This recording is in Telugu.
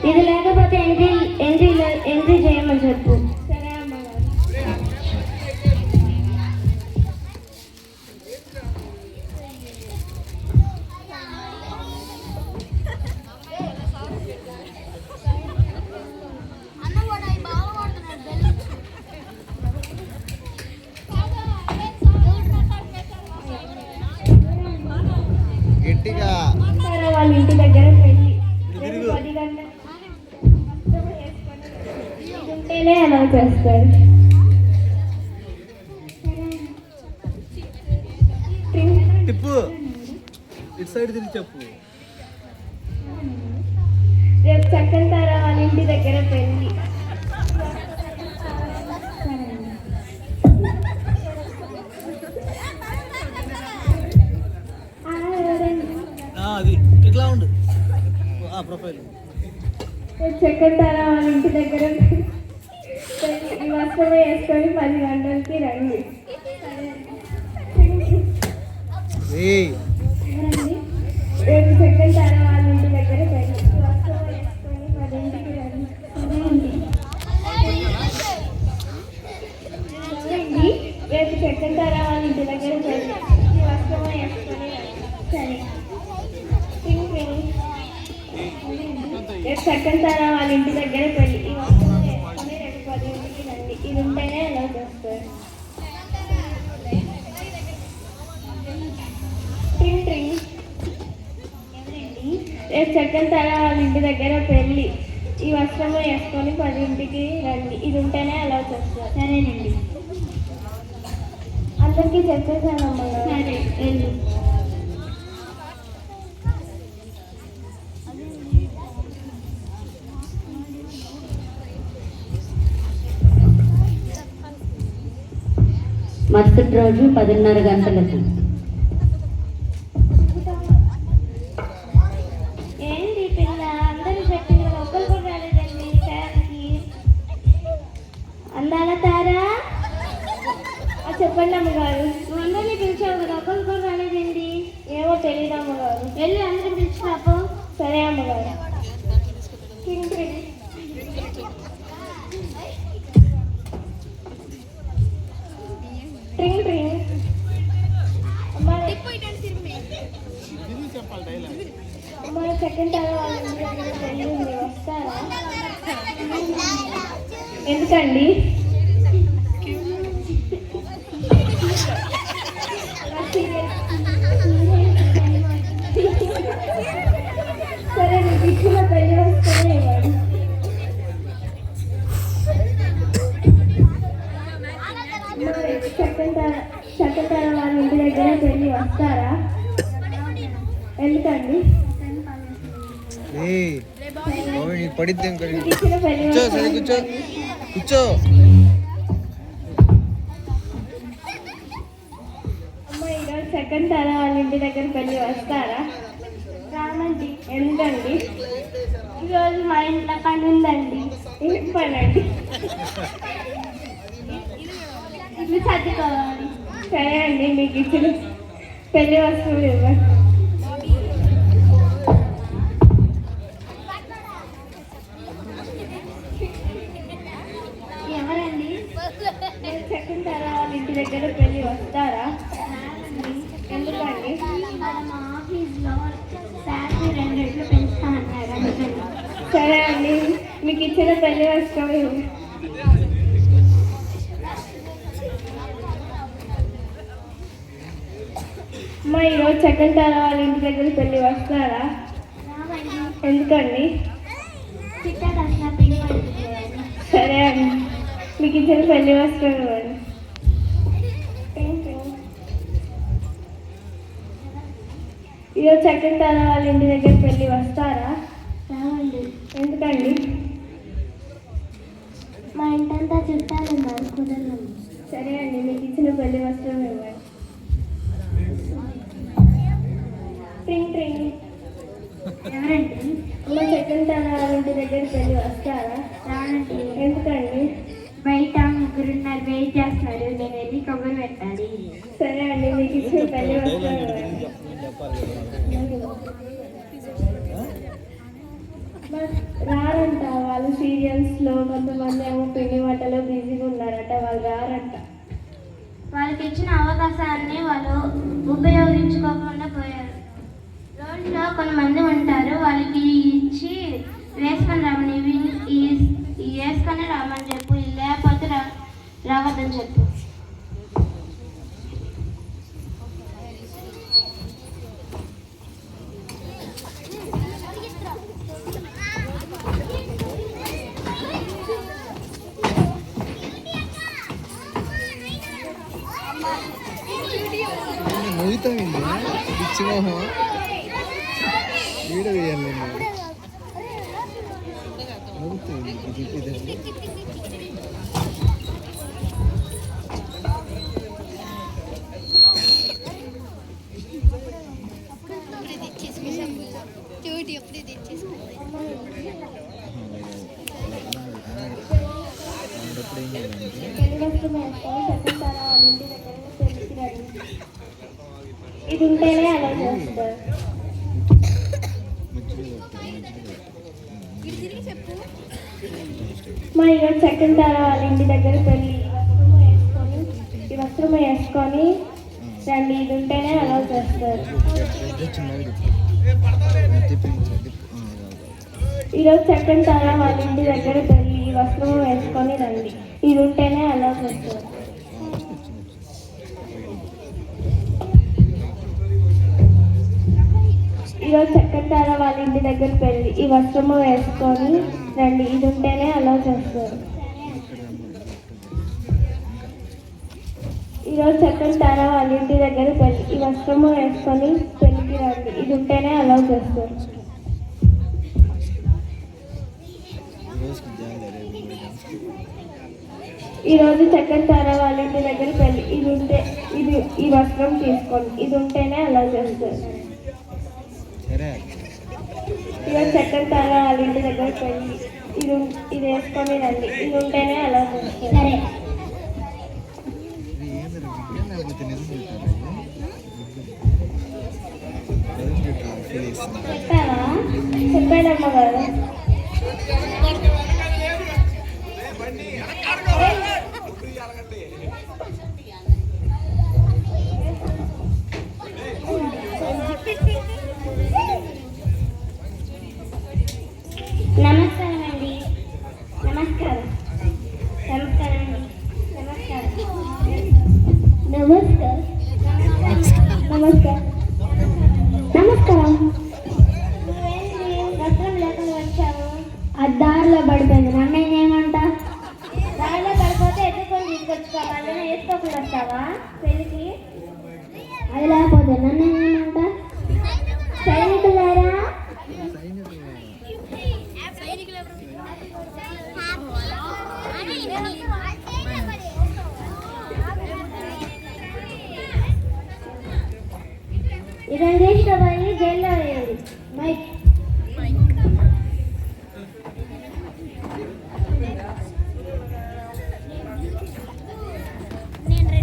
ఇది లేకపోతే ఎంట్రీ చేయమని చెప్పు. సరే అమ్మగారు. వాళ్ళ ఇంటి దగ్గర పెళ్ళి 10 గంటల ఉంటేనే అలా చేస్తారు. చెప్పు. రేపు చక్కని తార వాళ్ళ ఇంటి దగ్గర పెళ్ళి. అది ఇట్లా ఉండు ప్రొఫైల్. చక్కని తార వాళ్ళ ఇంటి దగ్గర ఈ వస్త్రం వేసుకొని 10 గంటలకి రండి. రేపు చక్కని తార వాళ్ళ ఇంటి దగ్గర పెళ్ళి. ఈ వస్త్రం వేసుకొని 10ంటికి రండి. రేపు చక్కని తార వాళ్ళ ఇంటి దగ్గర పెళ్ళి. ఈ వస్త్రం వేసుకొని సరే. రేపు చక్కని తార వాళ్ళ ఇంటి దగ్గర పెళ్ళి. ఈ వస్త్రం వేసుకొని రేపు 10ంటికి రండి. ఇది ఉంటేనే ఎలా చేస్తారు. రేపు చక్కని తార వాళ్ళ ఇంటి దగ్గర పెళ్ళి. ఈ వస్త్రం వేసుకొని 10ంటికి రండి. ఇది ఉంటేనే అలా చేస్తారు. సరేనండి. అందరికీ చెప్పేసానమ్మా. సరే వెళ్ళు. మరుసటి రోజు 10:30 గంటలకు. ఏంటి పిల్ల అందరూ చెప్పింది ఒక్కరు కూడా రాలేదండి టైంకి. అందాల తారా చెప్పండి అమ్మగారు. నువ్వు అందరినీ పిలిచావు కదా, ఒక్కరు కూడా రాలేదండి. ఏమో తెలియదు అమ్మగారు. వెళ్ళి అందరిని పిలిచినాపు. సరే అమ్మగారు. ట్రింగ్ ట్రింగ్. అమ్మ సెకండ్ తార వాళ్ళ ఇంటి దగ్గర పెళ్ళి ఉంది, వస్తారా? ఎందుకండి? సరే నీకు ఇచ్చిన పెళ్ళి వస్తేనే ఇవ్వండి. సెకండ్ తార వాళ్ళ ఇంటి దగ్గర పెళ్ళి వస్తారా? ఎందుకండి? ఇచ్చిన పెళ్ళి కూర్చో. అమ్మ ఈరోజు సెకండ్ తార వాళ్ళ ఇంటి దగ్గర పెళ్ళి వస్తారా? రామండి. ఎందుకండి? ఈరోజు మా ఇంట్లో పని ఉందండి. ఏం పని అండి? ఇల్లు సర్దుకోవాలి. సరే అండి, మీకు ఇచ్చిన పెళ్ళి వస్తువులు ఇవ్వండి. ఎవరండి? సెకండ్ తార వాళ్ళ ఇంటి దగ్గర పెళ్ళి వస్తారా? ఎందుకండి? మా ఆఫీస్లో శాలరీ 2 రెట్లు పెంచుతా అన్నారు. సరే అండి, మీకు ఇచ్చిన పెళ్ళి వస్తువులు. అమ్మ ఈరోజు సెకండ్ తార వాళ్ళ ఇంటి దగ్గర పెళ్ళి వస్తారా? ఎందుకండి? సరే అండి, మీకు ఇచ్చిన పెళ్ళి వస్తువులు ఇవ్వండి. ఈరోజు సెకండ్ తార వాళ్ళ ఇంటి దగ్గర పెళ్ళి వస్తారా? ఎందుకండి? మా ఇంటంతా చుట్టాలు కుదరదు. సరే అండి, మీకు ఇచ్చిన పెళ్లి వస్త్రం ఇవ్వండి. ట్రింగ్ ట్రింగ్. ఎవరండి? అమ్మ సెకండ్ తార వాళ్ళ ఇంటి దగ్గర పెళ్ళి వస్తారా? రానండి. ఎందుకండి? బయట 3 ఉన్నారు, వెయిట్ చేస్తున్నారు. నేను వెళ్ళి కబురు పెట్టాలి. సరే అండి, మీకు ఇచ్చిన పెళ్లి వస్త్రం ఇవ్వండి. రారా వాళ్ళు సీరియల్స్లో, కొంతమంది ఏమో పిండి వంటలో బిజీగా ఉన్నారట, వాళ్ళు రారంట. వాళ్ళకి ఇచ్చిన అవకాశాన్ని వాళ్ళు ఉపయోగించుకోకుండా పోయారు. రోడ్లో కొంతమంది ఉంటారు, వాళ్ళకి ఇచ్చి వేసుకొని రమ్మని, వేసుకొని రమ్మని చెప్పు, లేకపోతే రావద్దని చెప్పు. నవ్వుతామండి పిచ్చి మొహం వీడియో వేయాలి నేను నవ్వుతాండి ఇదండి చూడి అప్పుడే తెచ్చేసుకుంది. ఇది ఉంటేనే అలా చేస్తారు. మా ఈరోజు సెకండ్ తార వాళ్ళ ఇంటి దగ్గర పెళ్ళి, ఈ వస్త్రం వేసుకొని రండి, ఇది ఉంటేనే అలా చేస్తారు. ఈరోజు సెకండ్ తార వాళ్ళ ఇంటి దగ్గర పెళ్ళి, ఈ వస్త్రం వేసుకొని రండి, ఇది ఉంటేనే అలా చేస్తారు. ఈరోజు సెకండ్ తార వాళ్ళ ఇంటి దగ్గర పెళ్ళి, ఈ వస్త్రము వేసుకొని రండి, ఇది ఉంటేనే అలా చేస్తారు. ఈరోజు సెకండ్ తార వాళ్ళ ఇంటి దగ్గర పెళ్ళి, ఈ వస్త్రము వేసుకొని పెళ్ళికి రండి, ఇది ఉంటేనే అలా చేస్తారు. ఈరోజు సెకండ్ తార వాళ్ళ ఇంటి దగ్గర పెళ్ళి, ఈ వస్త్రం తీసుకోండి, ఇది ఉంటేనే అలా చేస్తారు. ఈరోజు సెకండ్ తార వాళ్ళ ఇంటి దగ్గర పెళ్ళి, ఇది వేసుకొని రండి, ఇది ఉంటేనే అలా చేస్తారు. చెప్పావా? చెప్పాడమ్మ గారు. నమస్కారం అండి. నమస్కారం. నమస్కారం అండి. నమస్కారం. నమస్కారం. నమస్కారం. నమస్కారం. నువ్వేంటి వస్త్రం లేకుండా వచ్చావు? ఆ దారిలో పడిపోయింది, నన్ను ఏమంట? దారిలో పడిపోతే ఎత్తుకొని తీసుకొచ్చుకోవాలి, వేసుకోకుండా వస్తావా పెళ్ళికి? అది లేకపోతే నన్ను ఏమంట? సైనికులారా, ఇదండి ఇష్టపడి జైల్లో